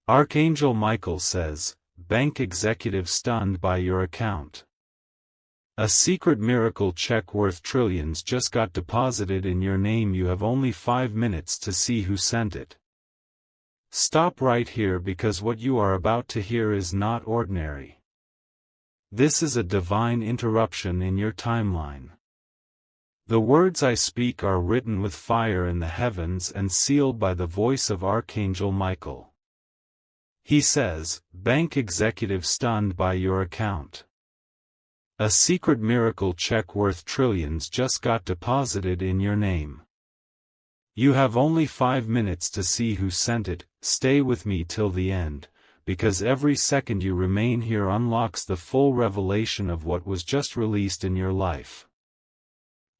Archangel Michael says, bank executive stunned by your account. A secret miracle check worth trillions just got deposited in your name. You have only 5 minutes to see who sent it. Stop right here because what you are about to hear is not ordinary. This is a divine interruption in your timeline. The words I speak are written with fire in the heavens and sealed by the voice of Archangel Michael. He says, bank executive stunned by your account. A secret miracle check worth trillions just got deposited in your name. You have only 5 minutes to see who sent it. Stay with me till the end, because every second you remain here unlocks the full revelation of what was just released in your life.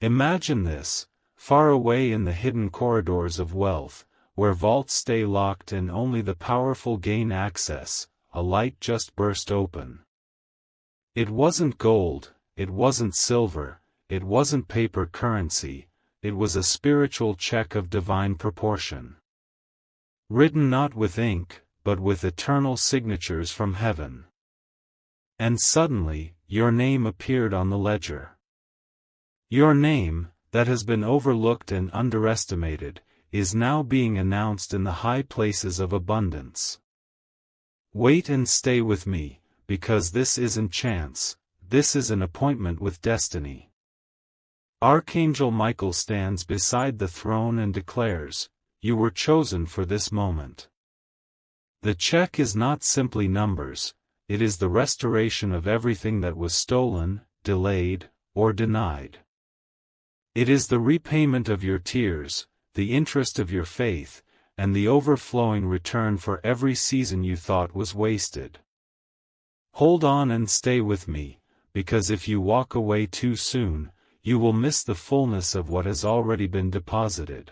Imagine this, far away in the hidden corridors of wealth, where vaults stay locked and only the powerful gain access, a light just burst open. It wasn't gold, it wasn't silver, it wasn't paper currency, it was a spiritual check of divine proportion. Written not with ink, but with eternal signatures from heaven. And suddenly, your name appeared on the ledger. Your name, that has been overlooked and underestimated, is now being announced in the high places of abundance. Wait and stay with me, because this isn't chance, this is an appointment with destiny. Archangel Michael stands beside the throne and declares, you were chosen for this moment. The check is not simply numbers, it is the restoration of everything that was stolen, delayed, or denied. It is the repayment of your tears, the interest of your faith, and the overflowing return for every season you thought was wasted. Hold on and stay with me, because if you walk away too soon, you will miss the fullness of what has already been deposited.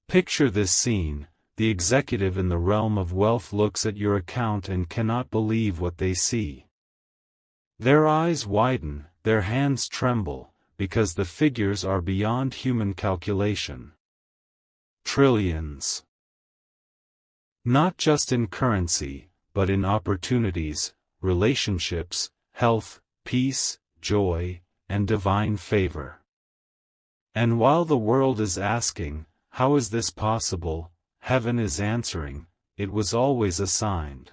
Picture this scene: the executive in the realm of wealth looks at your account and cannot believe what they see. Their eyes widen, their hands tremble, because the figures are beyond human calculation. Trillions. Not just in currency, but in opportunities, relationships, health, peace, joy, and divine favor. And while the world is asking, how is this possible? Heaven is answering, it was always assigned.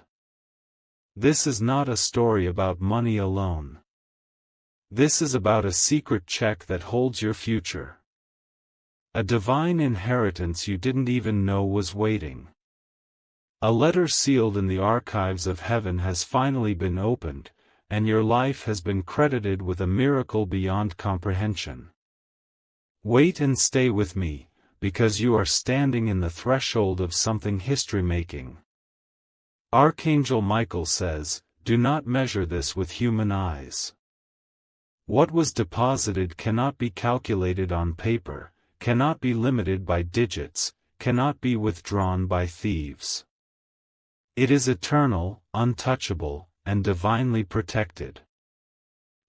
This is not a story about money alone. This is about a secret check that holds your future. A divine inheritance you didn't even know was waiting. A letter sealed in the archives of heaven has finally been opened, and your life has been credited with a miracle beyond comprehension. Wait and stay with me, because you are standing in the threshold of something history-making. Archangel Michael says, do not measure this with human eyes. What was deposited cannot be calculated on paper, cannot be limited by digits, cannot be withdrawn by thieves. It is eternal, untouchable, and divinely protected.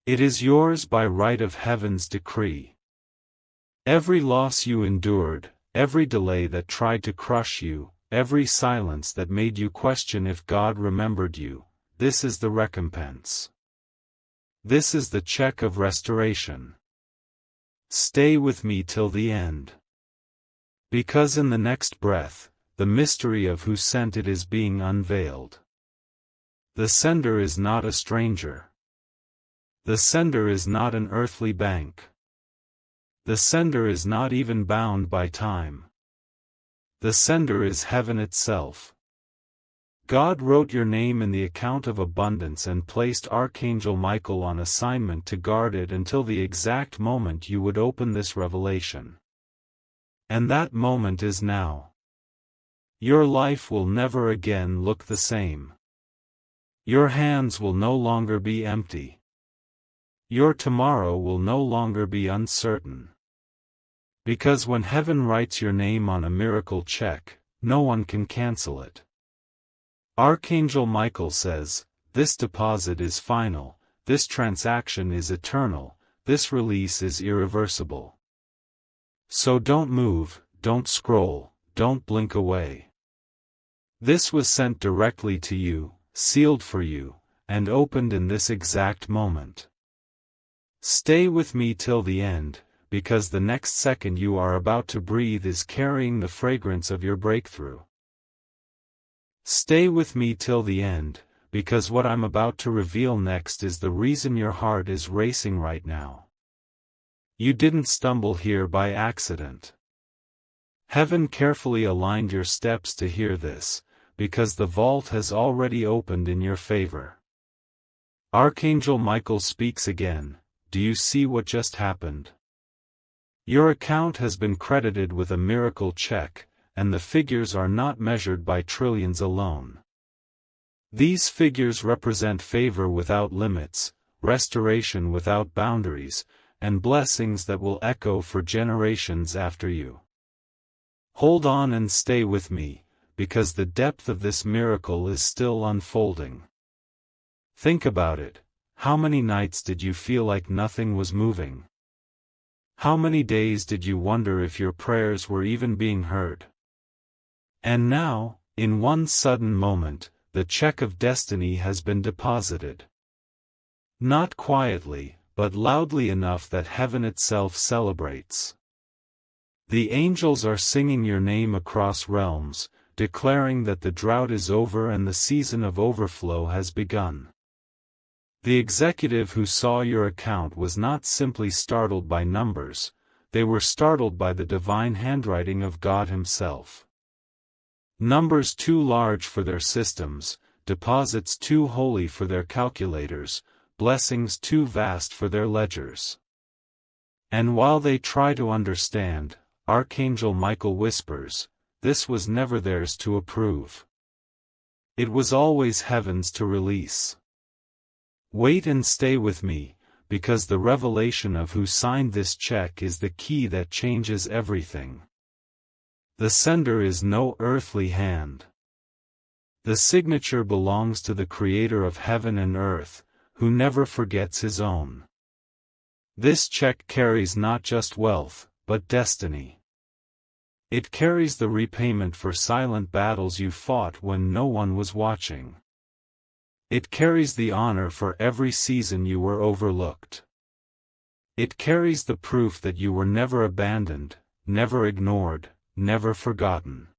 It is yours by right of heaven's decree. Every loss you endured, every delay that tried to crush you, every silence that made you question if God remembered you, this is the recompense. This is the check of restoration. Stay with me till the end. Because in the next breath, the mystery of who sent it is being unveiled. The sender is not a stranger. The sender is not an earthly bank. The sender is not even bound by time. The sender is heaven itself. God wrote your name in the account of abundance and placed Archangel Michael on assignment to guard it until the exact moment you would open this revelation. And that moment is now. Your life will never again look the same. Your hands will no longer be empty. Your tomorrow will no longer be uncertain. Because when heaven writes your name on a miracle check, no one can cancel it. Archangel Michael says, this deposit is final, this transaction is eternal, this release is irreversible. So don't move, don't scroll, don't blink away. This was sent directly to you, sealed for you, and opened in this exact moment. Stay with me till the end, because the next second you are about to breathe is carrying the fragrance of your breakthrough. Stay with me till the end, because what I'm about to reveal next is the reason your heart is racing right now. You didn't stumble here by accident. Heaven carefully aligned your steps to hear this, because the vault has already opened in your favor. Archangel Michael speaks again. Do you see what just happened? Your account has been credited with a miracle check, and the figures are not measured by trillions alone. These figures represent favor without limits, restoration without boundaries, and blessings that will echo for generations after you. Hold on and stay with me, because the depth of this miracle is still unfolding. Think about it. How many nights did you feel like nothing was moving? How many days did you wonder if your prayers were even being heard? And now, in one sudden moment, the check of destiny has been deposited. Not quietly, but loudly enough that heaven itself celebrates. The angels are singing your name across realms, declaring that the drought is over and the season of overflow has begun. The executive who saw your account was not simply startled by numbers, they were startled by the divine handwriting of God Himself. Numbers too large for their systems, deposits too holy for their calculators, blessings too vast for their ledgers. And while they try to understand, Archangel Michael whispers, this was never theirs to approve. It was always heaven's to release. Wait and stay with me, because the revelation of who signed this check is the key that changes everything. The sender is no earthly hand. The signature belongs to the Creator of heaven and earth, who never forgets His own. This check carries not just wealth, but destiny. It carries the repayment for silent battles you fought when no one was watching. It carries the honor for every season you were overlooked. It carries the proof that you were never abandoned, never ignored, never forgotten.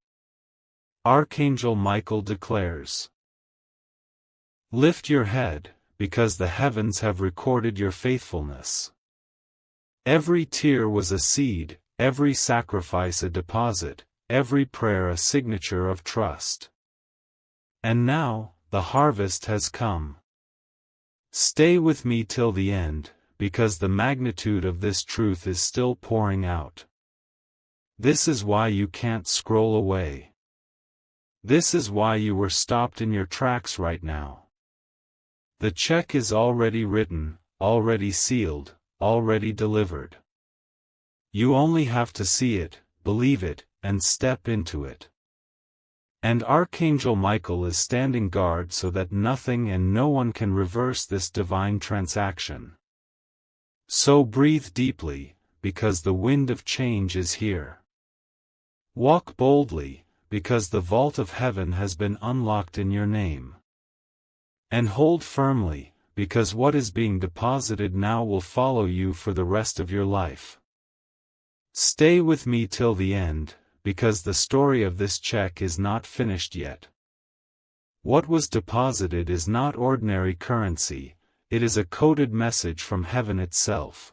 Archangel Michael declares, lift your head, because the heavens have recorded your faithfulness. Every tear was a seed, every sacrifice a deposit, every prayer a signature of trust. And now, the harvest has come. Stay with me till the end, because the magnitude of this truth is still pouring out. This is why you can't scroll away. This is why you were stopped in your tracks right now. The check is already written, already sealed, already delivered. You only have to see it, believe it, and step into it. And Archangel Michael is standing guard so that nothing and no one can reverse this divine transaction. So breathe deeply, because the wind of change is here. Walk boldly, because the vault of heaven has been unlocked in your name. And hold firmly, because what is being deposited now will follow you for the rest of your life. Stay with me till the end, because the story of this check is not finished yet. What was deposited is not ordinary currency, it is a coded message from heaven itself.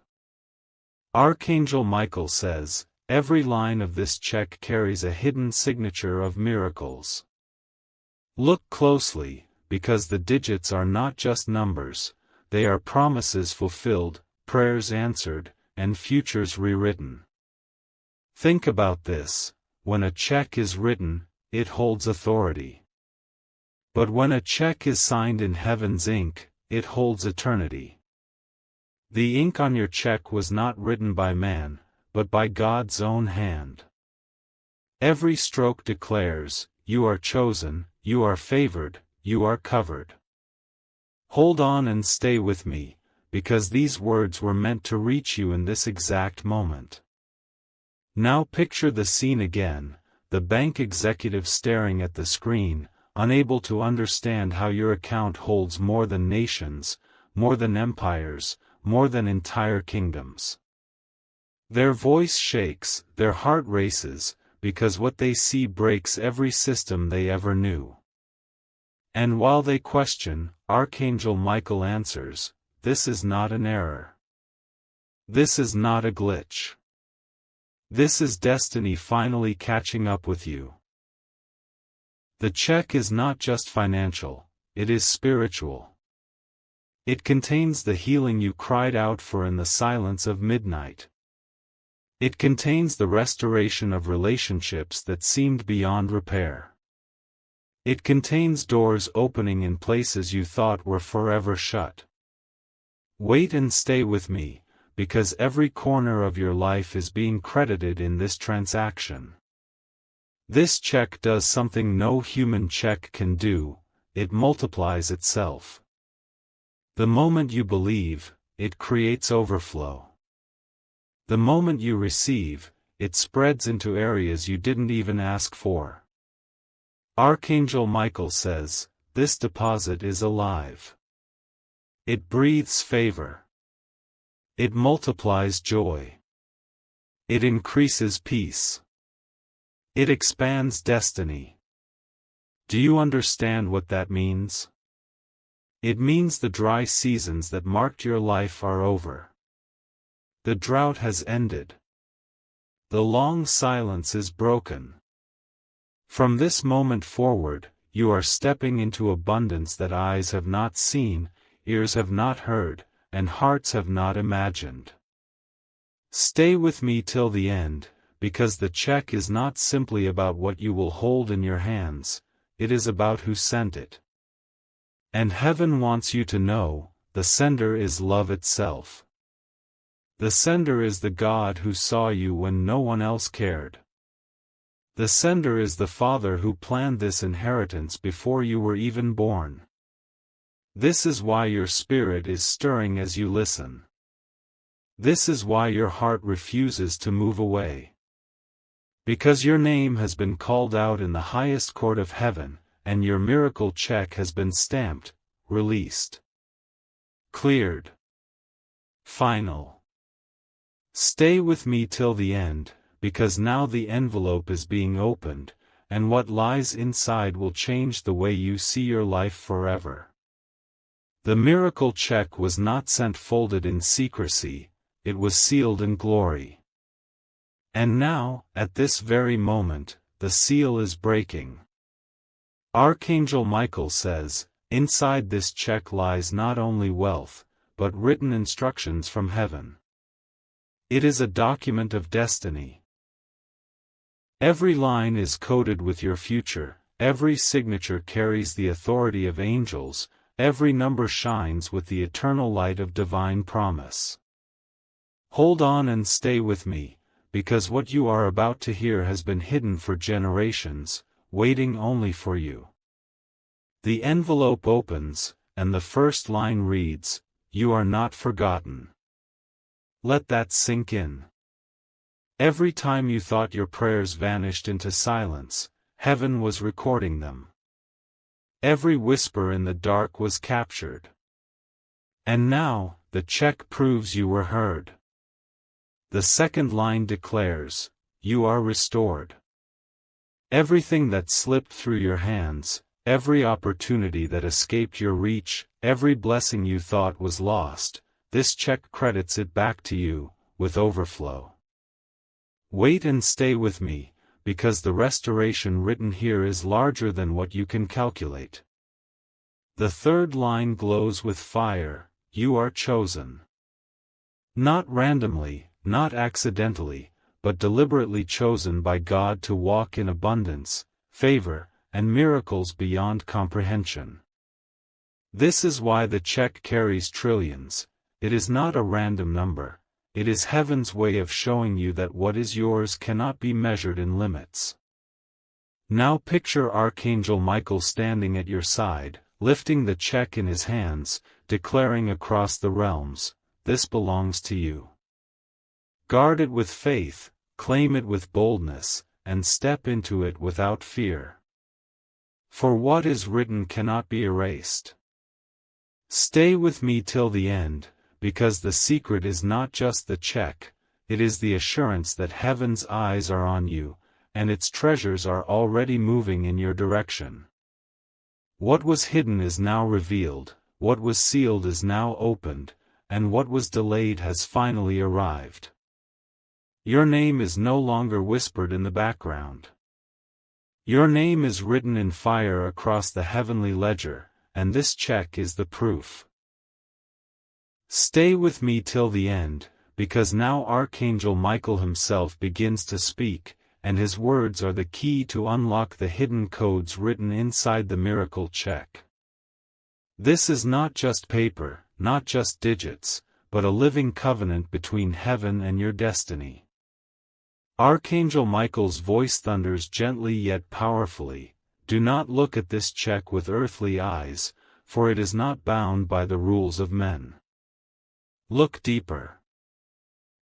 Archangel Michael says, every line of this check carries a hidden signature of miracles. Look closely, because the digits are not just numbers, they are promises fulfilled, prayers answered, and futures rewritten. Think about this, when a check is written, it holds authority. But when a check is signed in heaven's ink, it holds eternity. The ink on your check was not written by man, but by God's own hand. Every stroke declares, you are chosen, you are favored, you are covered. Hold on and stay with me, because these words were meant to reach you in this exact moment. Now picture the scene again, the bank executive staring at the screen, unable to understand how your account holds more than nations, more than empires, more than entire kingdoms. Their voice shakes, their heart races, because what they see breaks every system they ever knew. And while they question, Archangel Michael answers, "This is not an error. This is not a glitch. This is destiny finally catching up with you." The check is not just financial, it is spiritual. It contains the healing you cried out for in the silence of midnight. It contains the restoration of relationships that seemed beyond repair. It contains doors opening in places you thought were forever shut. Wait and stay with me, because every corner of your life is being credited in this transaction. This check does something no human check can do, it multiplies itself. The moment you believe, it creates overflow. The moment you receive, it spreads into areas you didn't even ask for. Archangel Michael says, "This deposit is alive. It breathes favor. It multiplies joy. It increases peace. It expands destiny." Do you understand what that means? It means the dry seasons that marked your life are over. The drought has ended. The long silence is broken. From this moment forward, you are stepping into abundance that eyes have not seen, ears have not heard, and hearts have not imagined. Stay with me till the end, because the check is not simply about what you will hold in your hands, it is about who sent it. And heaven wants you to know, the sender is love itself. The sender is the God who saw you when no one else cared. The sender is the Father who planned this inheritance before you were even born. This is why your spirit is stirring as you listen. This is why your heart refuses to move away. Because your name has been called out in the highest court of heaven, and your miracle check has been stamped, released, cleared, final. Stay with me till the end, because now the envelope is being opened, and what lies inside will change the way you see your life forever. The miracle check was not sent folded in secrecy, it was sealed in glory. And now, at this very moment, the seal is breaking. Archangel Michael says, "Inside this check lies not only wealth, but written instructions from heaven." It is a document of destiny. Every line is coded with your future, every signature carries the authority of angels, every number shines with the eternal light of divine promise. Hold on and stay with me, because what you are about to hear has been hidden for generations, waiting only for you. The envelope opens, and the first line reads, "You are not forgotten." Let that sink in. Every time you thought your prayers vanished into silence, heaven was recording them. Every whisper in the dark was captured. And now, the check proves you were heard. The second line declares, "You are restored." Everything that slipped through your hands, every opportunity that escaped your reach, every blessing you thought was lost, this check credits it back to you, with overflow. Wait and stay with me, because the restoration written here is larger than what you can calculate. The third line glows with fire, "You are chosen." Not randomly, not accidentally, but deliberately chosen by God to walk in abundance, favor, and miracles beyond comprehension. This is why the check carries trillions. It is not a random number, it is heaven's way of showing you that what is yours cannot be measured in limits. Now picture Archangel Michael standing at your side, lifting the check in his hands, declaring across the realms, "This belongs to you. Guard it with faith, claim it with boldness, and step into it without fear. For what is written cannot be erased. Stay with me till the end, because the secret is not just the check, it is the assurance that heaven's eyes are on you, and its treasures are already moving in your direction. What was hidden is now revealed, what was sealed is now opened, and what was delayed has finally arrived. Your name is no longer whispered in the background. Your name is written in fire across the heavenly ledger, and this check is the proof. Stay with me till the end, because now Archangel Michael himself begins to speak, and his words are the key to unlock the hidden codes written inside the miracle check. This is not just paper, not just digits, but a living covenant between heaven and your destiny. Archangel Michael's voice thunders gently yet powerfully, "Do not look at this check with earthly eyes, for it is not bound by the rules of men. Look deeper.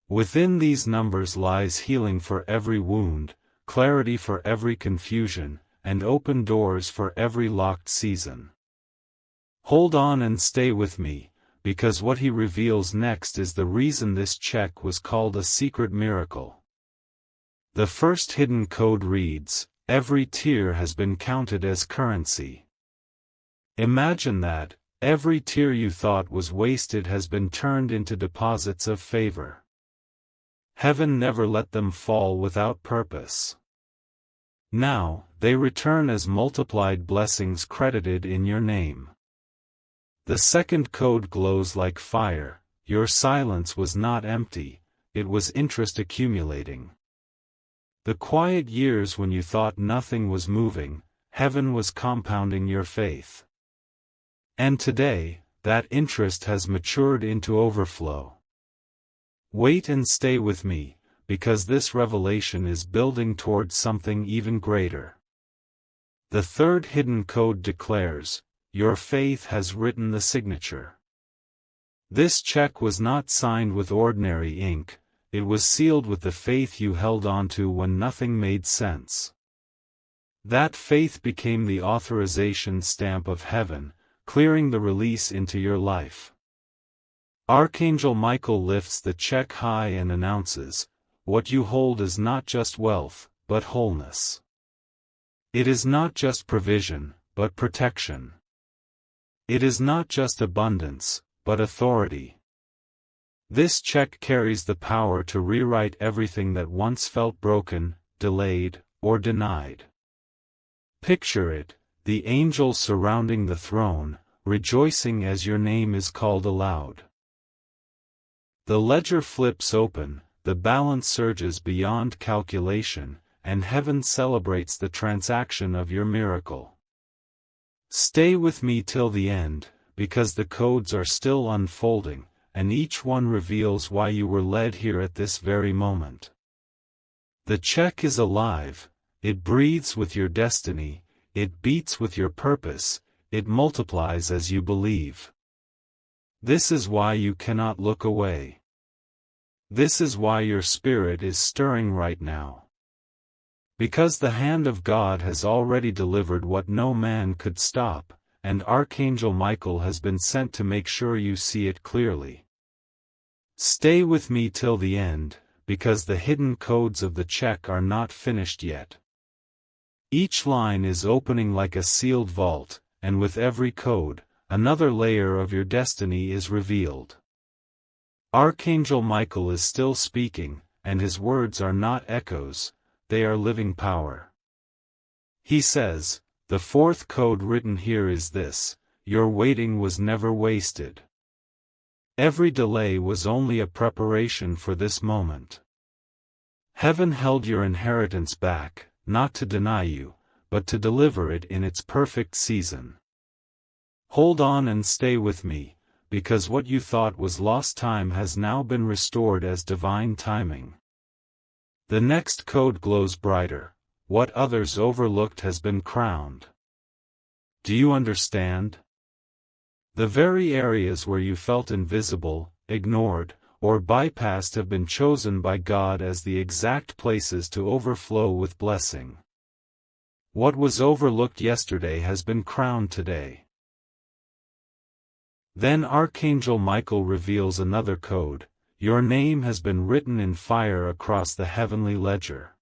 Within these numbers lies healing for every wound, clarity for every confusion, and open doors for every locked season. Hold on and stay with me, because what he reveals next is the reason this check was called a secret miracle." The first hidden code reads, "Every tear has been counted as currency." Imagine that, every tear you thought was wasted has been turned into deposits of favor. Heaven never let them fall without purpose. Now, they return as multiplied blessings credited in your name. The second code glows like fire. Your silence was not empty, it was interest accumulating. The quiet years when you thought nothing was moving, heaven was compounding your faith. And today, that interest has matured into overflow. Wait and stay with me, because this revelation is building towards something even greater. The third hidden code declares, "Your faith has written the signature." This check was not signed with ordinary ink, it was sealed with the faith you held onto when nothing made sense. That faith became the authorization stamp of heaven, clearing the release into your life. Archangel Michael lifts the check high and announces, "What you hold is not just wealth, but wholeness. It is not just provision, but protection. It is not just abundance, but authority." This check carries the power to rewrite everything that once felt broken, delayed, or denied. Picture it, the angels surrounding the throne, rejoicing as your name is called aloud. The ledger flips open, the balance surges beyond calculation, and heaven celebrates the transaction of your miracle. Stay with me till the end, because the codes are still unfolding, and each one reveals why you were led here at this very moment. The check is alive, it breathes with your destiny, it beats with your purpose, it multiplies as you believe. This is why you cannot look away. This is why your spirit is stirring right now. Because the hand of God has already delivered what no man could stop, and Archangel Michael has been sent to make sure you see it clearly. Stay with me till the end, because the hidden codes of the check are not finished yet. Each line is opening like a sealed vault, and with every code, another layer of your destiny is revealed. Archangel Michael is still speaking, and his words are not echoes, they are living power. He says, "The fourth code written here is this: your waiting was never wasted. Every delay was only a preparation for this moment. Heaven held your inheritance back, not to deny you, but to deliver it in its perfect season. Hold on and stay with me, because what you thought was lost time has now been restored as divine timing." The next code glows brighter. What others overlooked has been crowned. Do you understand? The very areas where you felt invisible, ignored, or bypassed have been chosen by God as the exact places to overflow with blessing. What was overlooked yesterday has been crowned today. Then Archangel Michael reveals another code: your name has been written in fire across the heavenly ledger.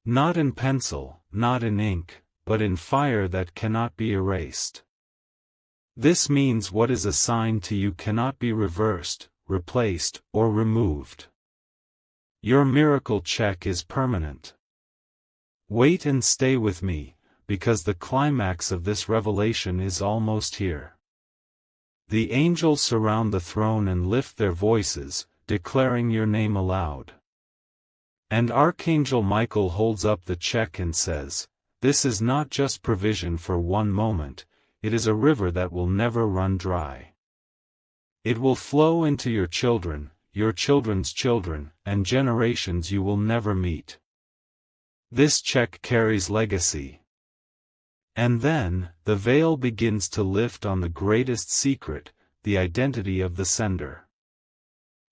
Not in pencil, not in ink, but in fire that cannot be erased. This means what is assigned to you cannot be reversed, replaced, or removed. Your miracle check is permanent. Wait and stay with me, because the climax of this revelation is almost here. The angels surround the throne and lift their voices, declaring your name aloud. And Archangel Michael holds up the check and says, "This is not just provision for one moment, it is a river that will never run dry. It will flow into your children, your children's children, and generations you will never meet." This check carries legacy. And then, the veil begins to lift on the greatest secret, the identity of the sender.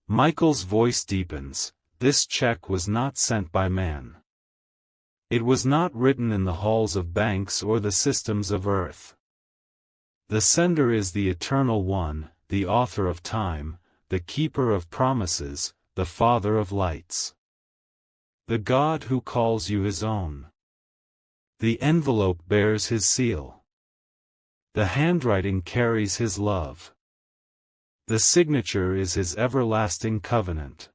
Michael's voice deepens. This check was not sent by man. It was not written in the halls of banks or the systems of earth. The sender is the Eternal One, the author of time, the keeper of promises, the Father of lights. The God who calls you his own. The envelope bears his seal. The handwriting carries his love. The signature is his everlasting covenant.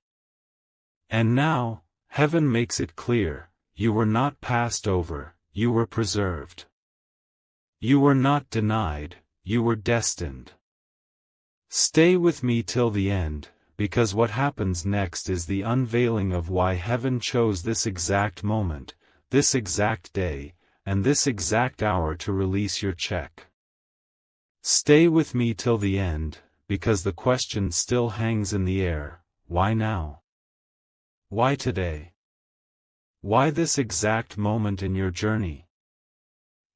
And now, heaven makes it clear, you were not passed over, you were preserved. You were not denied, you were destined. Stay with me till the end, because what happens next is the unveiling of why heaven chose this exact moment, this exact day, and this exact hour to release your check. Stay with me till the end, because the question still hangs in the air: why now? Why today? Why this exact moment in your journey?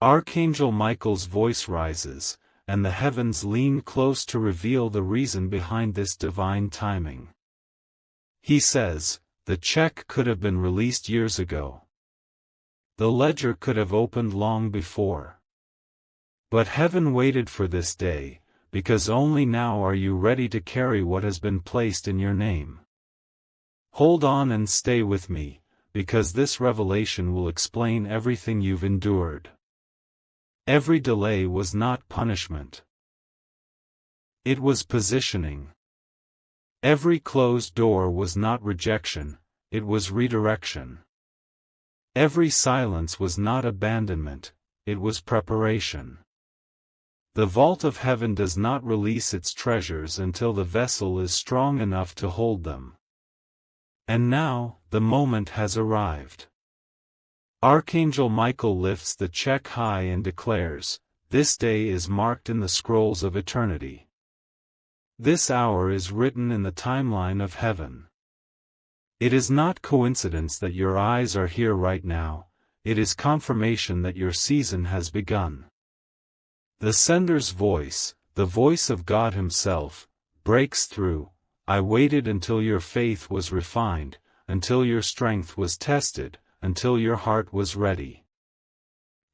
Archangel Michael's voice rises, and the heavens lean close to reveal the reason behind this divine timing. He says, the check could have been released years ago. The ledger could have opened long before. But heaven waited for this day, because only now are you ready to carry what has been placed in your name. Hold on and stay with me, because this revelation will explain everything you've endured. Every delay was not punishment. It was positioning. Every closed door was not rejection, it was redirection. Every silence was not abandonment, it was preparation. The vault of heaven does not release its treasures until the vessel is strong enough to hold them. And now, the moment has arrived. Archangel Michael lifts the check high and declares, "This day is marked in the scrolls of eternity. This hour is written in the timeline of heaven. It is not coincidence that your eyes are here right now, it is confirmation that your season has begun." The sender's voice, the voice of God Himself, breaks through. "I waited until your faith was refined, until your strength was tested, until your heart was ready.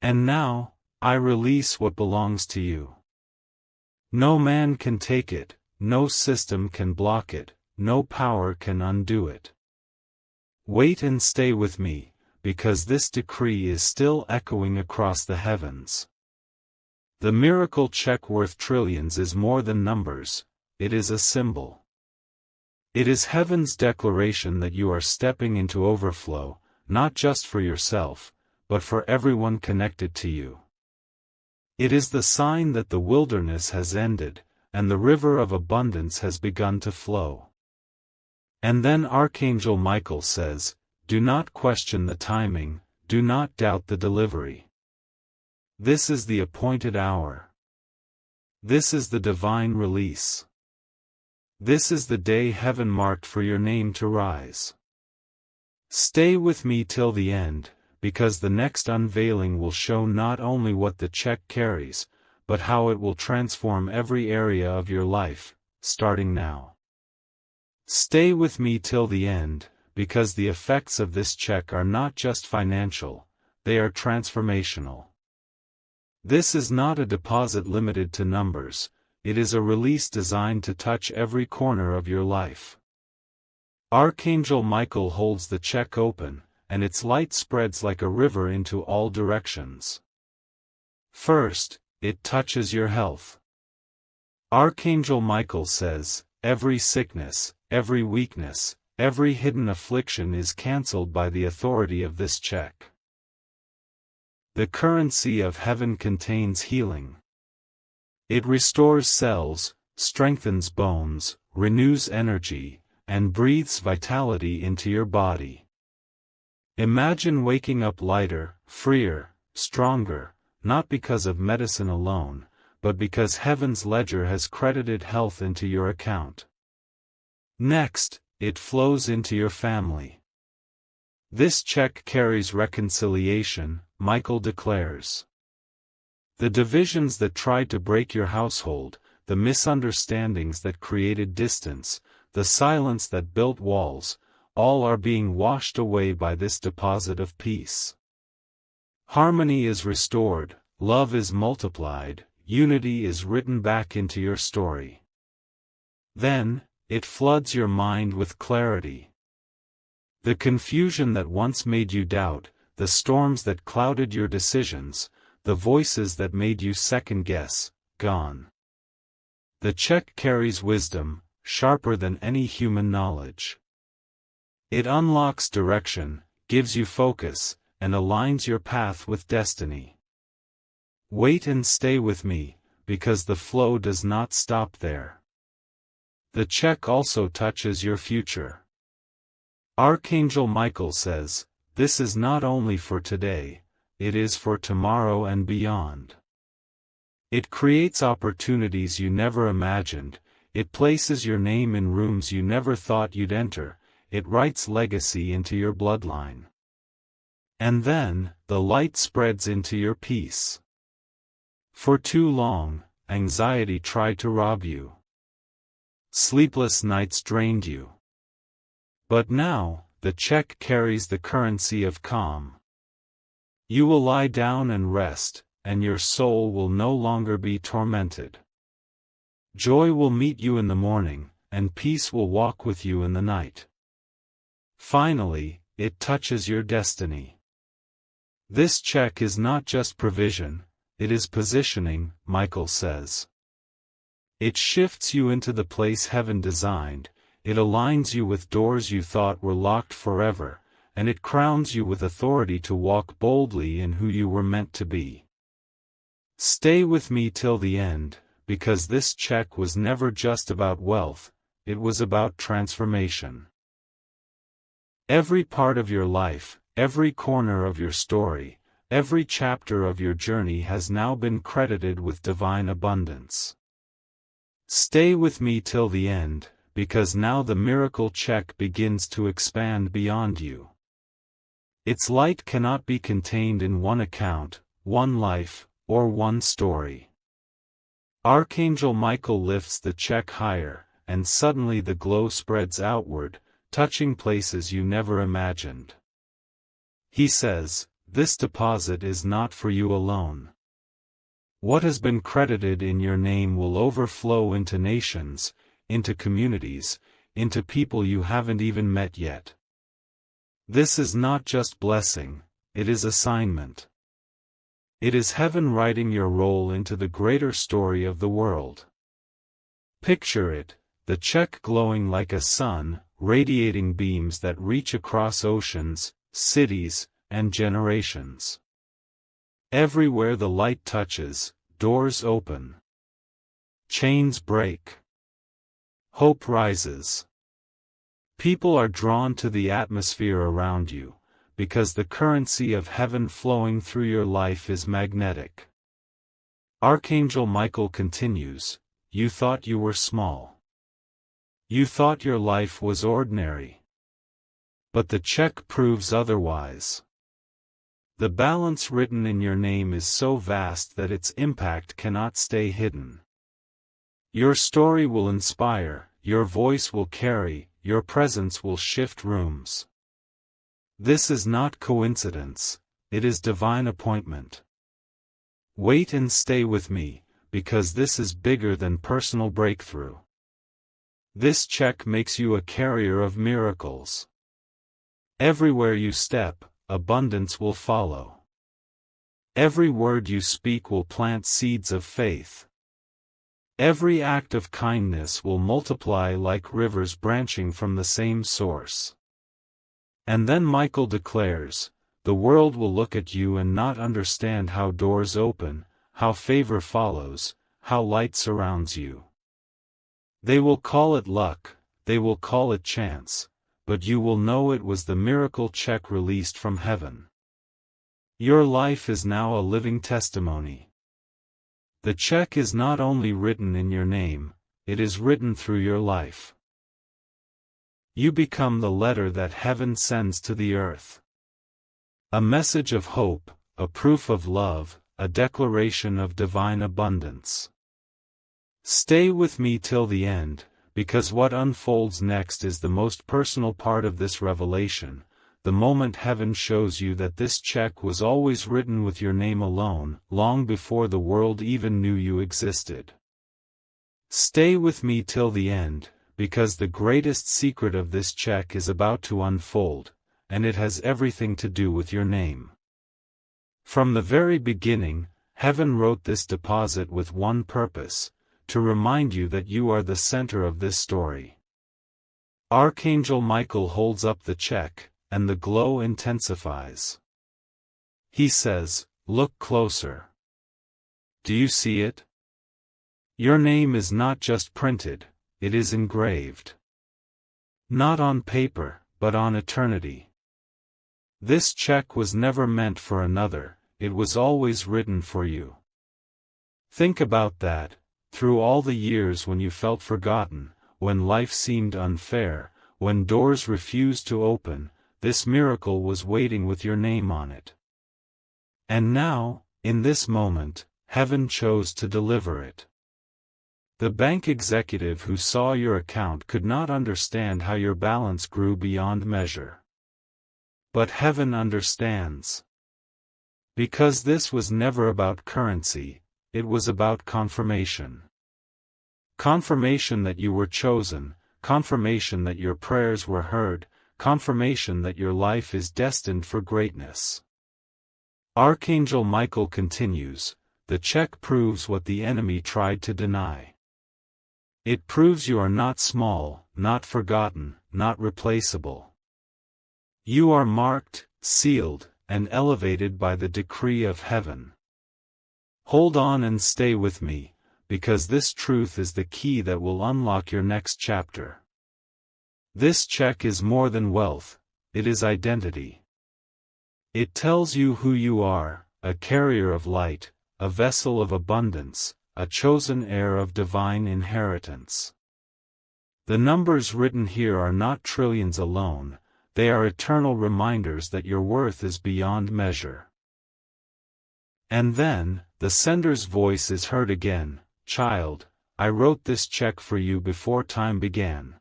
And now, I release what belongs to you. No man can take it, no system can block it, no power can undo it. Wait and stay with me, because this decree is still echoing across the heavens." The miracle check worth trillions is more than numbers, it is a symbol. It is heaven's declaration that you are stepping into overflow, not just for yourself, but for everyone connected to you. It is the sign that the wilderness has ended, and the river of abundance has begun to flow. And then Archangel Michael says, "Do not question the timing, do not doubt the delivery. This is the appointed hour. This is the divine release. This is the day heaven marked for your name to rise. Stay with me till the end, because the next unveiling will show not only what the check carries, but how it will transform every area of your life, starting now." Stay with me till the end, because the effects of this check are not just financial, they are transformational. This is not a deposit limited to numbers, it is a release designed to touch every corner of your life. Archangel Michael holds the check open, and its light spreads like a river into all directions. First, it touches your health. Archangel Michael says, every sickness, every weakness, every hidden affliction is cancelled by the authority of this check. The currency of heaven contains healing. It restores cells, strengthens bones, renews energy, and breathes vitality into your body. Imagine waking up lighter, freer, stronger, not because of medicine alone, but because heaven's ledger has credited health into your account. Next, it flows into your family. This check carries reconciliation, Michael declares. The divisions that tried to break your household, the misunderstandings that created distance, the silence that built walls, all are being washed away by this deposit of peace. Harmony is restored, love is multiplied, unity is written back into your story. Then, it floods your mind with clarity. The confusion that once made you doubt, the storms that clouded your decisions, the voices that made you second-guess, gone. The check carries wisdom, sharper than any human knowledge. It unlocks direction, gives you focus, and aligns your path with destiny. Wait and stay with me, because the flow does not stop there. The check also touches your future. Archangel Michael says, this is not only for today, it is for tomorrow and beyond. It creates opportunities you never imagined, it places your name in rooms you never thought you'd enter, it writes legacy into your bloodline. And then, the light spreads into your peace. For too long, anxiety tried to rob you. Sleepless nights drained you. But now, the check carries the currency of calm. You will lie down and rest, and your soul will no longer be tormented. Joy will meet you in the morning, and peace will walk with you in the night. Finally, it touches your destiny. This check is not just provision, it is positioning, Michael says. It shifts you into the place heaven designed, it aligns you with doors you thought were locked forever, and it crowns you with authority to walk boldly in who you were meant to be. Stay with me till the end, because this check was never just about wealth, it was about transformation. Every part of your life, every corner of your story, every chapter of your journey has now been credited with divine abundance. Stay with me till the end, because now the miracle check begins to expand beyond you. Its light cannot be contained in one account, one life, or one story. Archangel Michael lifts the check higher, and suddenly the glow spreads outward, touching places you never imagined. He says, this deposit is not for you alone. What has been credited in your name will overflow into nations, into communities, into people you haven't even met yet. This is not just blessing, it is assignment. It is heaven writing your role into the greater story of the world. Picture it, the check glowing like a sun, radiating beams that reach across oceans, cities, and generations. Everywhere the light touches, doors open. Chains break. Hope rises. People are drawn to the atmosphere around you, because the currency of heaven flowing through your life is magnetic. Archangel Michael continues, you thought you were small. You thought your life was ordinary. But the check proves otherwise. The balance written in your name is so vast that its impact cannot stay hidden. Your story will inspire, your voice will carry, your presence will shift rooms. This is not coincidence, it is divine appointment. Wait and stay with me, because this is bigger than personal breakthrough. This check makes you a carrier of miracles. Everywhere you step, abundance will follow. Every word you speak will plant seeds of faith. Every act of kindness will multiply like rivers branching from the same source. And then Michael declares, the world will look at you and not understand how doors open, how favor follows, how light surrounds you. They will call it luck, they will call it chance, but you will know it was the miracle check released from heaven. Your life is now a living testimony. The check is not only written in your name, it is written through your life. You become the letter that heaven sends to the earth. A message of hope, a proof of love, a declaration of divine abundance. Stay with me till the end, because what unfolds next is the most personal part of this revelation, the moment heaven shows you that this check was always written with your name alone, long before the world even knew you existed. Stay with me till the end, because the greatest secret of this check is about to unfold, and it has everything to do with your name. From the very beginning, heaven wrote this deposit with one purpose, to remind you that you are the center of this story. Archangel Michael holds up the check, and the glow intensifies. He says, "Look closer. Do you see it? Your name is not just printed, it is engraved. Not on paper, but on eternity. This check was never meant for another, it was always written for you." Think about that, through all the years when you felt forgotten, when life seemed unfair, when doors refused to open, this miracle was waiting with your name on it. And now, in this moment, heaven chose to deliver it. The bank executive who saw your account could not understand how your balance grew beyond measure. But heaven understands. Because this was never about currency, it was about confirmation. Confirmation that you were chosen, confirmation that your prayers were heard, confirmation that your life is destined for greatness. Archangel Michael continues, the check proves what the enemy tried to deny. It proves you are not small, not forgotten, not replaceable. You are marked, sealed, and elevated by the decree of heaven. Hold on and stay with me, because this truth is the key that will unlock your next chapter. This check is more than wealth, it is identity. It tells you who you are, a carrier of light, a vessel of abundance, a chosen heir of divine inheritance. The numbers written here are not trillions alone, they are eternal reminders that your worth is beyond measure. And then, the sender's voice is heard again, "Child, I wrote this check for you before time began.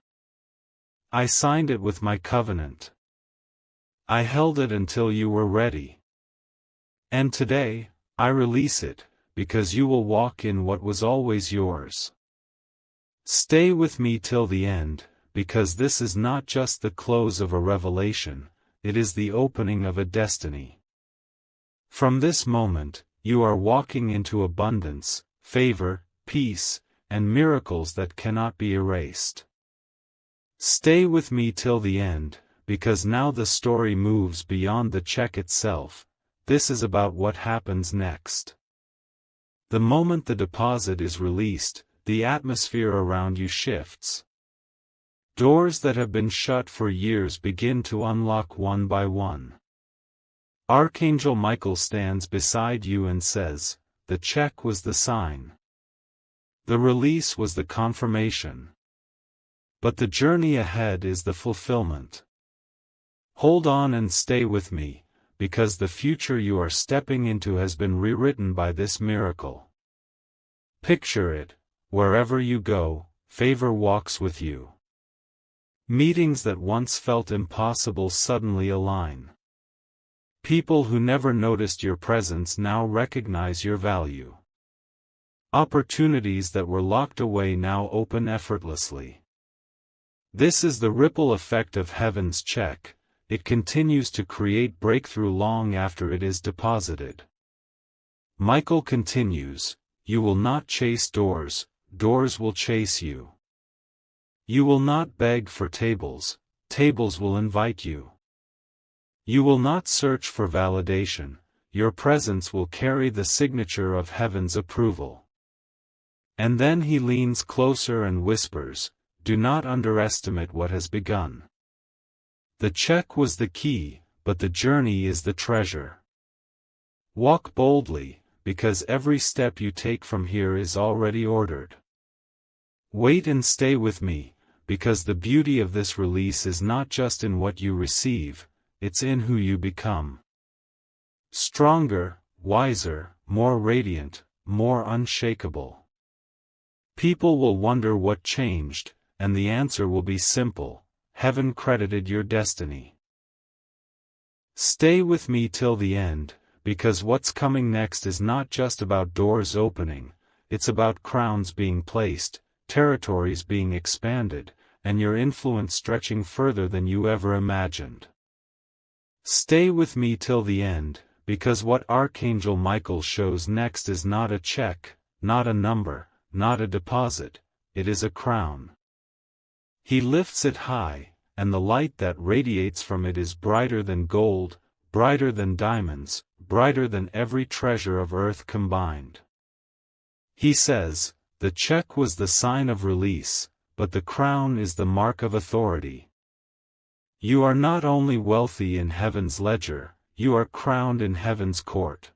I signed it with my covenant. I held it until you were ready. And today, I release it, because you will walk in what was always yours. Stay with me till the end, because this is not just the close of a revelation, it is the opening of a destiny. From this moment, you are walking into abundance, favor, peace, and miracles that cannot be erased. Stay with me till the end, because now the story moves beyond the check itself. This is about what happens next. The moment the deposit is released, the atmosphere around you shifts. Doors that have been shut for years begin to unlock one by one. Archangel Michael stands beside you and says, "The check was the sign. The release was the confirmation. But the journey ahead is the fulfillment. Hold on and stay with me, because the future you are stepping into has been rewritten by this miracle." Picture it, wherever you go, favor walks with you. Meetings that once felt impossible suddenly align. People who never noticed your presence now recognize your value. Opportunities that were locked away now open effortlessly. This is the ripple effect of heaven's check. It continues to create breakthrough long after it is deposited. Michael continues, "You will not chase doors, doors will chase you. You will not beg for tables, tables will invite you. You will not search for validation, your presence will carry the signature of heaven's approval." And then he leans closer and whispers, "Do not underestimate what has begun. The check was the key, but the journey is the treasure. Walk boldly, because every step you take from here is already ordered. Wait and stay with me, because the beauty of this release is not just in what you receive, it's in who you become. Stronger, wiser, more radiant, more unshakable. People will wonder what changed, and the answer will be simple: heaven credited your destiny. Stay with me till the end, because what's coming next is not just about doors opening, it's about crowns being placed, territories being expanded, and your influence stretching further than you ever imagined. Stay with me till the end, because what Archangel Michael shows next is not a check, not a number, not a deposit, it is a crown. He lifts it high, and the light that radiates from it is brighter than gold, brighter than diamonds, brighter than every treasure of earth combined. He says, "The check was the sign of release, but the crown is the mark of authority. You are not only wealthy in heaven's ledger, you are crowned in heaven's court.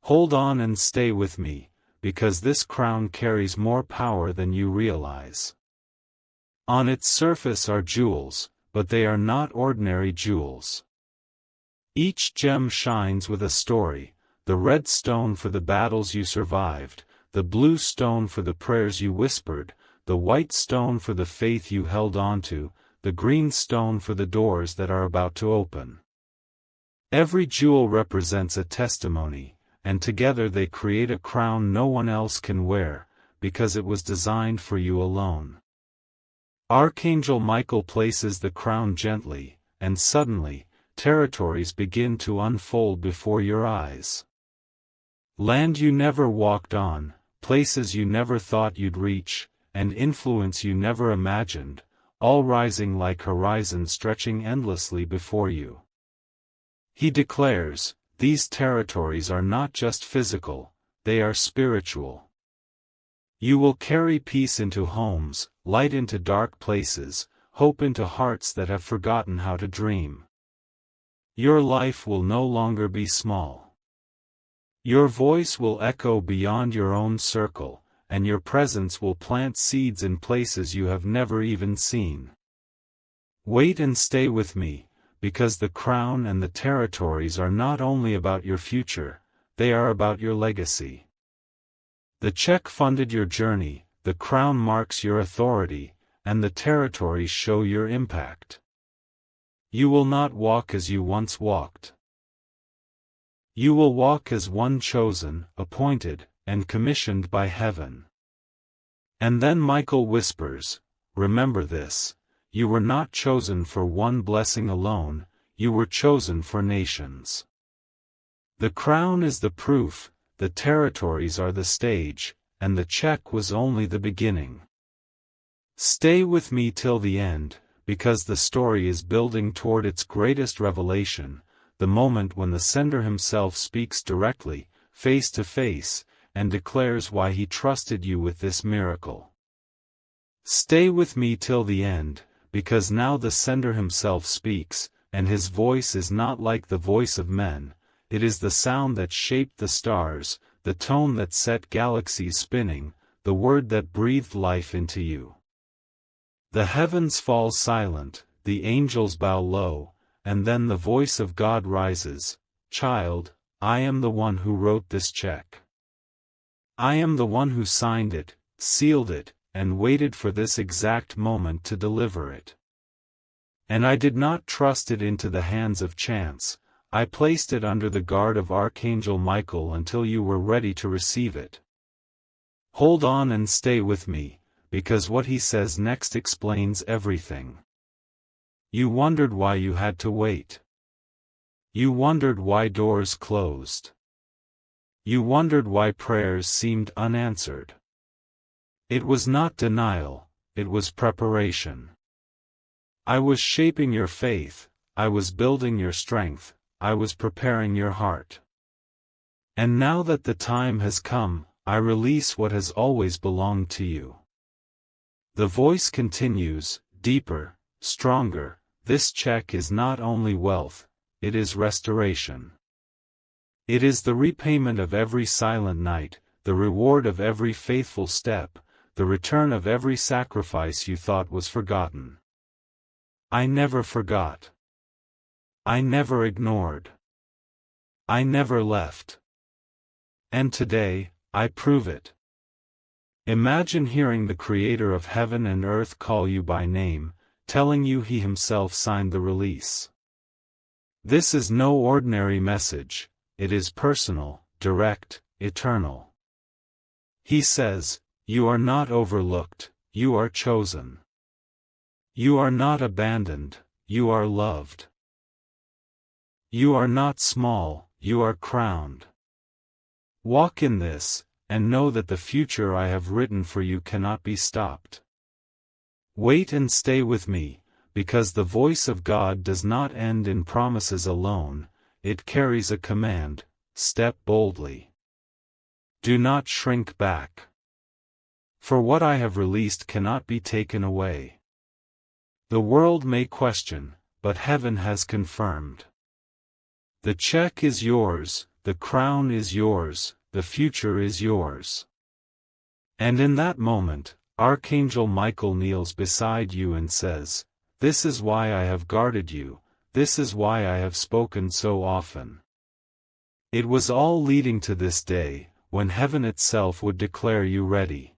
Hold on and stay with me, because this crown carries more power than you realize." On its surface are jewels, but they are not ordinary jewels. Each gem shines with a story: the red stone for the battles you survived, the blue stone for the prayers you whispered, the white stone for the faith you held onto, the green stone for the doors that are about to open. Every jewel represents a testimony, and together they create a crown no one else can wear, because it was designed for you alone. Archangel Michael places the crown gently, and suddenly, territories begin to unfold before your eyes. Land you never walked on, places you never thought you'd reach, and influence you never imagined, all rising like horizons stretching endlessly before you. He declares, "These territories are not just physical, they are spiritual. You will carry peace into homes, light into dark places, hope into hearts that have forgotten how to dream. Your life will no longer be small. Your voice will echo beyond your own circle, and your presence will plant seeds in places you have never even seen. Wait and stay with me, because the crown and the territories are not only about your future, they are about your legacy. The check funded your journey, the crown marks your authority, and the territories show your impact. You will not walk as you once walked. You will walk as one chosen, appointed, and commissioned by heaven." And then Michael whispers, "Remember this, you were not chosen for one blessing alone, you were chosen for nations. The crown is the proof, the territories are the stage, and the check was only the beginning. Stay with me till the end, because the story is building toward its greatest revelation, the moment when the sender himself speaks directly, face to face, and declares why he trusted you with this miracle. Stay with me till the end, because now the sender himself speaks, and his voice is not like the voice of men, it is the sound that shaped the stars, the tone that set galaxies spinning, the word that breathed life into you. The heavens fall silent, the angels bow low, and then the voice of God rises, "Child, I am the one who wrote this check. I am the one who signed it, sealed it, and waited for this exact moment to deliver it." And I did not trust it into the hands of chance, I placed it under the guard of Archangel Michael until you were ready to receive it. Hold on and stay with me, because what he says next explains everything. You wondered why you had to wait. You wondered why doors closed. You wondered why prayers seemed unanswered. It was not denial, it was preparation. I was shaping your faith, I was building your strength, I was preparing your heart. And now that the time has come, I release what has always belonged to you. The voice continues, deeper, stronger. This check is not only wealth, it is restoration. It is the repayment of every silent night, the reward of every faithful step, the return of every sacrifice you thought was forgotten. I never forgot. I never ignored. I never left. And today, I prove it. Imagine hearing the Creator of heaven and earth call you by name, telling you He Himself signed the release. This is no ordinary message, it is personal, direct, eternal. He says, you are not overlooked, you are chosen. You are not abandoned, you are loved. You are not small, you are crowned. Walk in this, and know that the future I have written for you cannot be stopped. Wait and stay with me, because the voice of God does not end in promises alone, it carries a command, step boldly. Do not shrink back. For what I have released cannot be taken away. The world may question, but heaven has confirmed. The check is yours, the crown is yours, the future is yours. And in that moment, Archangel Michael kneels beside you and says, this is why I have guarded you, this is why I have spoken so often. It was all leading to this day, when heaven itself would declare you ready.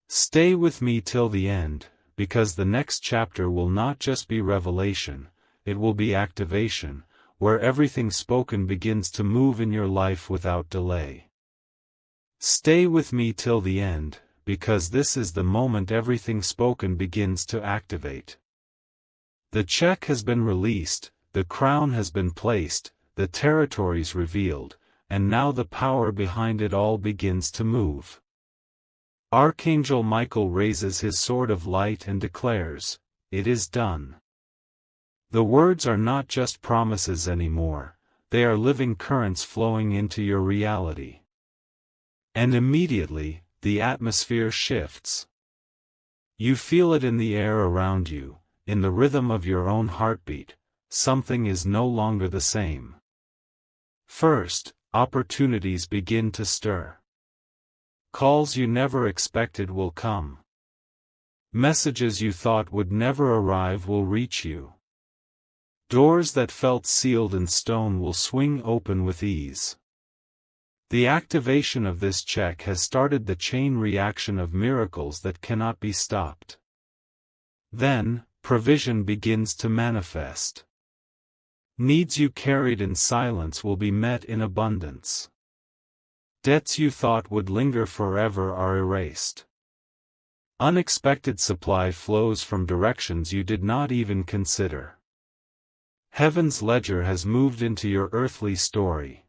Stay with me till the end, because the next chapter will not just be revelation, it will be activation, where everything spoken begins to move in your life without delay. Stay with me till the end, because this is the moment everything spoken begins to activate. The check has been released, the crown has been placed, the territories revealed, and now the power behind it all begins to move. Archangel Michael raises his sword of light and declares, it is done. The words are not just promises anymore, they are living currents flowing into your reality. And immediately, the atmosphere shifts. You feel it in the air around you, in the rhythm of your own heartbeat, something is no longer the same. First, opportunities begin to stir. Calls you never expected will come. Messages you thought would never arrive will reach you. Doors that felt sealed in stone will swing open with ease. The activation of this check has started the chain reaction of miracles that cannot be stopped. Then, provision begins to manifest. Needs you carried in silence will be met in abundance. Debts you thought would linger forever are erased. Unexpected supply flows from directions you did not even consider. Heaven's ledger has moved into your earthly story.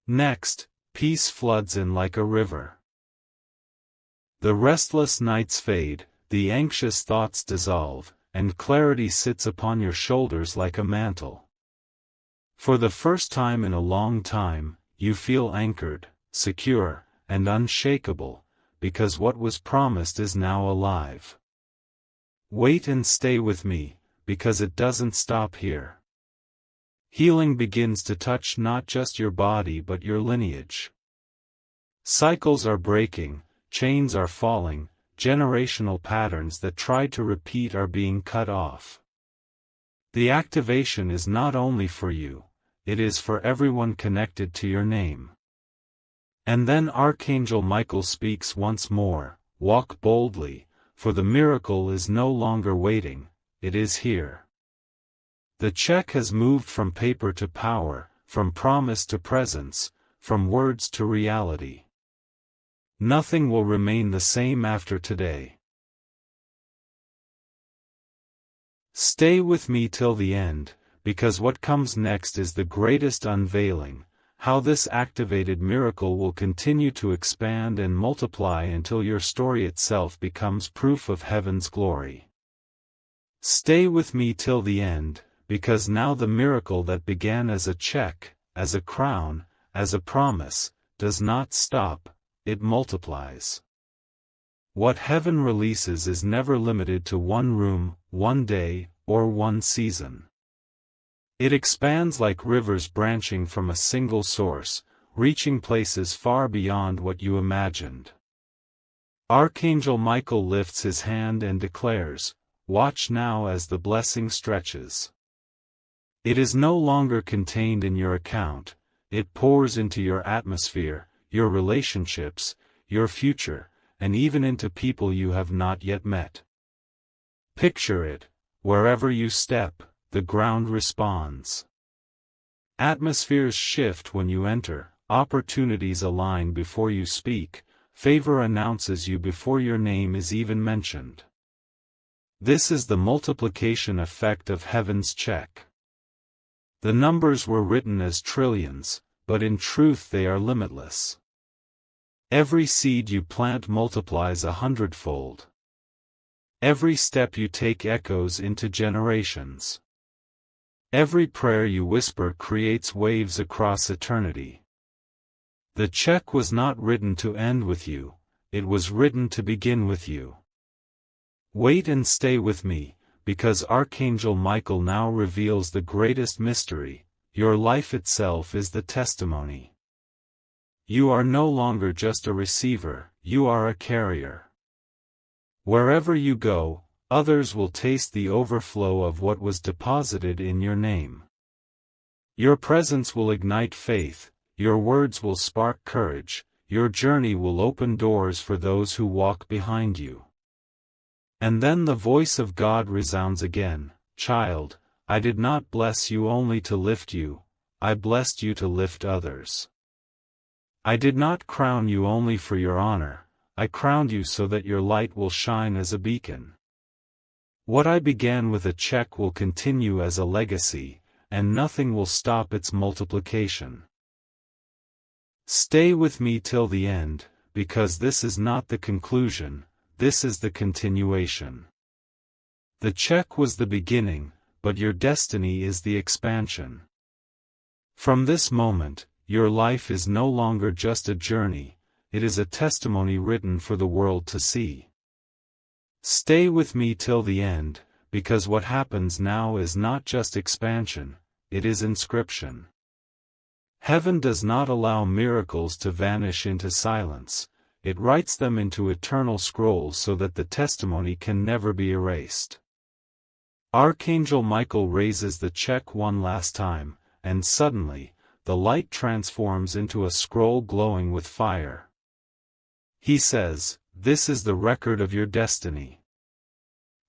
Next, peace floods in like a river. The restless nights fade, the anxious thoughts dissolve, and clarity sits upon your shoulders like a mantle. For the first time in a long time, you feel anchored, secure, and unshakable, because what was promised is now alive. Wait and stay with me, because it doesn't stop here. Healing begins to touch not just your body but your lineage. Cycles are breaking, chains are falling, generational patterns that tried to repeat are being cut off. The activation is not only for you, it is for everyone connected to your name. And then Archangel Michael speaks once more, walk boldly, for the miracle is no longer waiting, it is here. The check has moved from paper to power, from promise to presence, from words to reality. Nothing will remain the same after today. Stay with me till the end, because what comes next is the greatest unveiling, how this activated miracle will continue to expand and multiply until your story itself becomes proof of heaven's glory. Stay with me till the end, because now the miracle that began as a check, as a crown, as a promise, does not stop, it multiplies. What heaven releases is never limited to one room, one day, or one season. It expands like rivers branching from a single source, reaching places far beyond what you imagined. Archangel Michael lifts his hand and declares, "Watch now as the blessing stretches." It is no longer contained in your account, it pours into your atmosphere, your relationships, your future, and even into people you have not yet met. Picture it, wherever you step, the ground responds. Atmospheres shift when you enter, opportunities align before you speak, favor announces you before your name is even mentioned. This is the multiplication effect of heaven's check. The numbers were written as trillions, but in truth they are limitless. Every seed you plant multiplies 100-fold. Every step you take echoes into generations. Every prayer you whisper creates waves across eternity. The check was not written to end with you, it was written to begin with you. Wait and stay with me, because Archangel Michael now reveals the greatest mystery: your life itself is the testimony. You are no longer just a receiver, you are a carrier. Wherever you go, others will taste the overflow of what was deposited in your name. Your presence will ignite faith, your words will spark courage, your journey will open doors for those who walk behind you. And then the voice of God resounds again, "Child, I did not bless you only to lift you, I blessed you to lift others. I did not crown you only for your honor, I crowned you so that your light will shine as a beacon. What I began with a check will continue as a legacy, and nothing will stop its multiplication." Stay with me till the end, because this is not the conclusion, this is the continuation. The check was the beginning, but your destiny is the expansion. From this moment, your life is no longer just a journey, it is a testimony written for the world to see. Stay with me till the end, because what happens now is not just expansion, it is inscription. Heaven does not allow miracles to vanish into silence, it writes them into eternal scrolls so that the testimony can never be erased. Archangel Michael raises the check one last time, and suddenly, the light transforms into a scroll glowing with fire. He says, "This is the record of your destiny.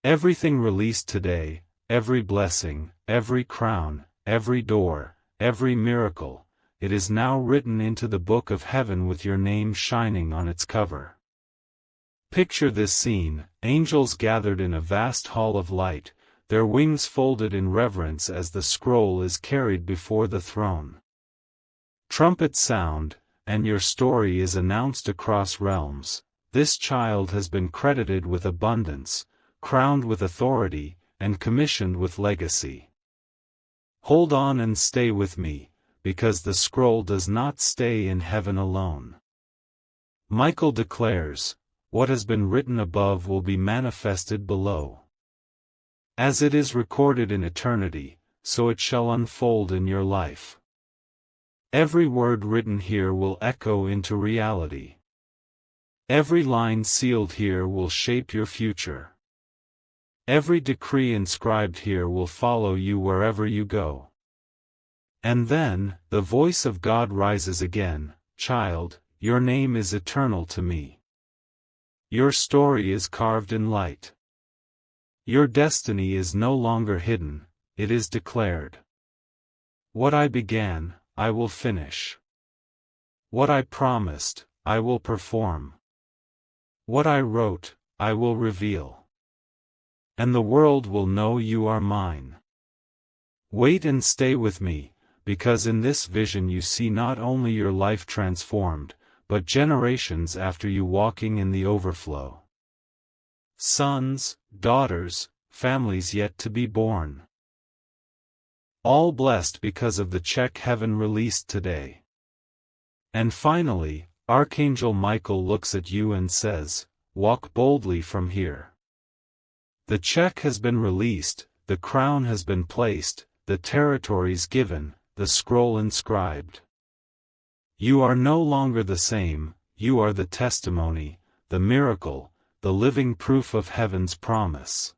Everything released today, every blessing, every crown, every door, every miracle, it is now written into the book of heaven with your name shining on its cover." Picture this scene: angels gathered in a vast hall of light, their wings folded in reverence as the scroll is carried before the throne. Trumpets sound, and your story is announced across realms. This child has been credited with abundance, crowned with authority, and commissioned with legacy. Hold on and stay with me, because the scroll does not stay in heaven alone. Michael declares, "What has been written above will be manifested below. As it is recorded in eternity, so it shall unfold in your life." Every word written here will echo into reality. Every line sealed here will shape your future. Every decree inscribed here will follow you wherever you go. And then, the voice of God rises again, "Child, your name is eternal to me. Your story is carved in light. Your destiny is no longer hidden, it is declared. What I began, I will finish. What I promised, I will perform. What I wrote, I will reveal. And the world will know you are mine. Wait and stay with me, because in this vision you see not only your life transformed, but generations after you walking in the overflow. Sons, daughters, families yet to be born. All blessed because of the check heaven released today. And finally, Archangel Michael looks at you and says, "Walk boldly from here." The check has been released, the crown has been placed, the territories given, the scroll inscribed. You are no longer the same, you are the testimony, the miracle, the living proof of heaven's promise.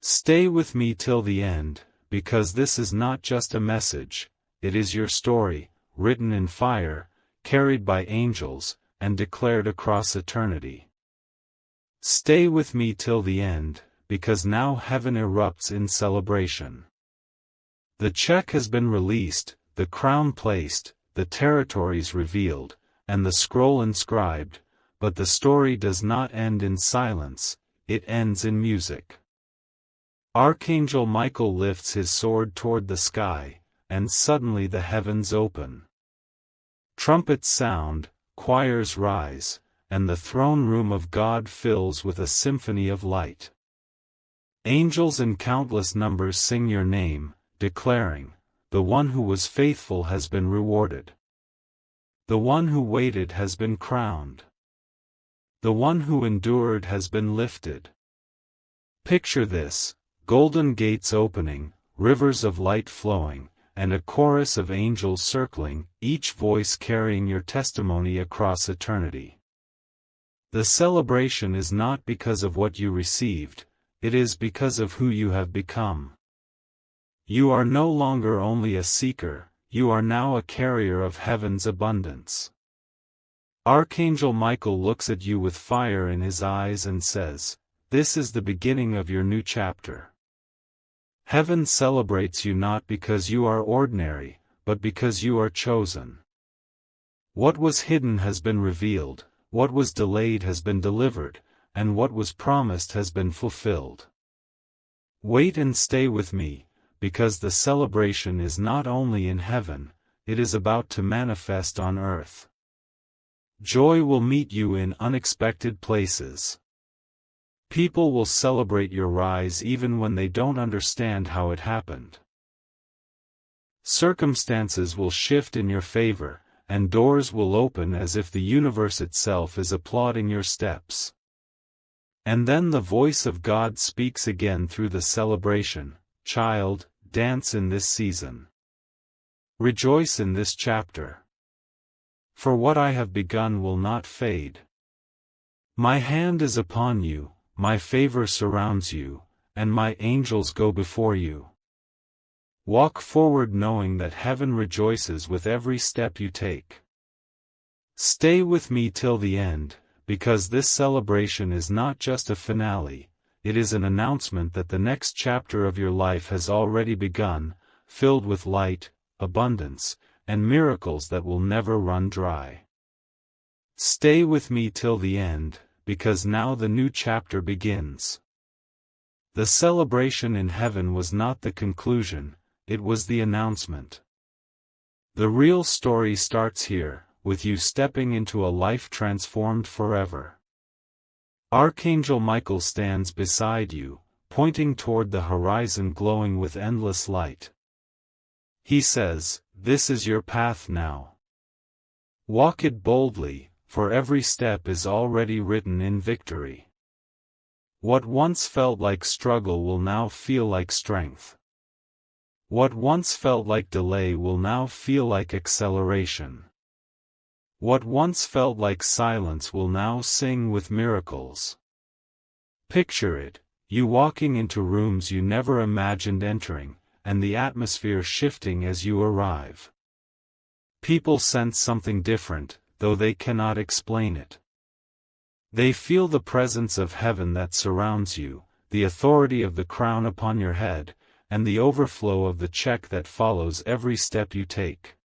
Stay with me till the end, because this is not just a message, it is your story, written in fire, carried by angels, and declared across eternity. Stay with me till the end, because now heaven erupts in celebration. The check has been released, the crown placed, the territories revealed, and the scroll inscribed, but the story does not end in silence, it ends in music. Archangel Michael lifts his sword toward the sky, and suddenly the heavens open. Trumpets sound, choirs rise, and the throne room of God fills with a symphony of light. Angels in countless numbers sing your name, declaring, "The one who was faithful has been rewarded. The one who waited has been crowned. The one who endured has been lifted." Picture this, golden gates opening, rivers of light flowing, and a chorus of angels circling, each voice carrying your testimony across eternity. The celebration is not because of what you received, it is because of who you have become. You are no longer only a seeker, you are now a carrier of heaven's abundance. Archangel Michael looks at you with fire in his eyes and says, "This is the beginning of your new chapter." Heaven celebrates you not because you are ordinary, but because you are chosen. What was hidden has been revealed, what was delayed has been delivered, and what was promised has been fulfilled. Wait and stay with me, because the celebration is not only in heaven, it is about to manifest on earth. Joy will meet you in unexpected places. People will celebrate your rise even when they don't understand how it happened. Circumstances will shift in your favor, and doors will open as if the universe itself is applauding your steps. And then the voice of God speaks again through the celebration, "Child, dance in this season. Rejoice in this chapter. For what I have begun will not fade. My hand is upon you, my favor surrounds you, and my angels go before you. Walk forward knowing that heaven rejoices with every step you take. Stay with me till the end, because this celebration is not just a finale, it is an announcement that the next chapter of your life has already begun, filled with light, abundance, and miracles that will never run dry. Stay with me till the end, because now the new chapter begins. The celebration in heaven was not the conclusion, it was the announcement. The real story starts here, with you stepping into a life transformed forever. Archangel Michael stands beside you, pointing toward the horizon glowing with endless light. He says, "This is your path now. Walk it boldly, for every step is already written in victory. What once felt like struggle will now feel like strength. What once felt like delay will now feel like acceleration. What once felt like silence will now sing with miracles." Picture it, you walking into rooms you never imagined entering, and the atmosphere shifting as you arrive. People sense something different, though they cannot explain it. They feel the presence of heaven that surrounds you, the authority of the crown upon your head, and the overflow of the cheque that follows every step you take.